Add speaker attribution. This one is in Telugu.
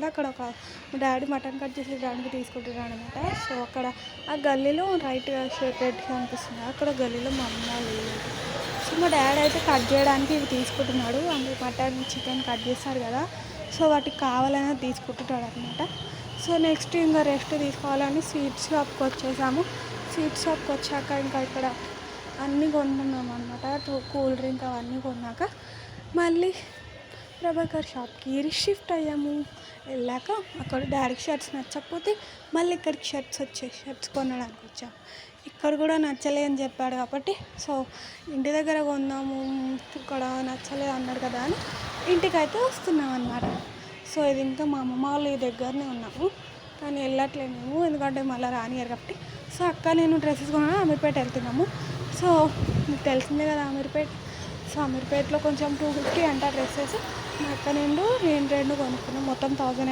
Speaker 1: వెళ్ళినప్పుడు అక్కడ ఒక మా డాడీ మటన్ కట్ చేసేదానికి తీసుకుంటున్నాడు అనమాట. సో అక్కడ ఆ గల్లీలో రైట్గా రెడ్గా కనిపిస్తుంది, అక్కడ గల్లీలో మా అమ్మ లేదు. సో మా డాడీ అయితే కట్ చేయడానికి ఇవి తీసుకుంటున్నాడు, అంటే మటన్ చికెన్ కట్ చేస్తారు కదా, సో వాటికి కావాలని తీసుకుంటున్నాడు అనమాట. సో నెక్స్ట్ ఇంకా రెస్ట్ తీసుకోవాలని స్వీట్ షాప్కి వచ్చేసాము. స్వీట్ షాప్కి వచ్చాక ఇంకా ఇక్కడ అన్నీ కొనుక్కున్నాం అనమాట. కూల్ డ్రింక్ అవన్నీ కొన్నాక మళ్ళీ ప్రభాకర్ షాప్కి షిఫ్ట్ అయ్యాము. వెళ్ళాక అక్కడ డాడీకి షర్ట్స్ నచ్చకపోతే మళ్ళీ ఇక్కడికి షర్ట్స్ కొనడానికి వచ్చాము. ఇక్కడ కూడా నచ్చలే అని చెప్పాడు కాబట్టి సో ఇంటి దగ్గర కొందాము, ఇక్కడ నచ్చలేదు అన్నాడు కదా అని ఇంటికైతే వస్తున్నాం అన్నమాట. సో ఇది ఇంకా మా అమ్మమ్మ వాళ్ళ దగ్గరనే ఉన్నాము, కానీ వెళ్ళట్లేదు మేము ఎందుకంటే మళ్ళీ రానియరు కాబట్టి. సో అక్క నేను డ్రెస్సెస్ కొన్నా అమీర్పేట వెళ్తున్నాము. సో మీకు తెలిసిందే కదా అమీర్పేట. సో అమీర్పేటలో కొంచెం 250 అంట డ్రెస్సెస్. మా అక్క నేను రెండు కొనుక్కున్నాం, మొత్తం 1000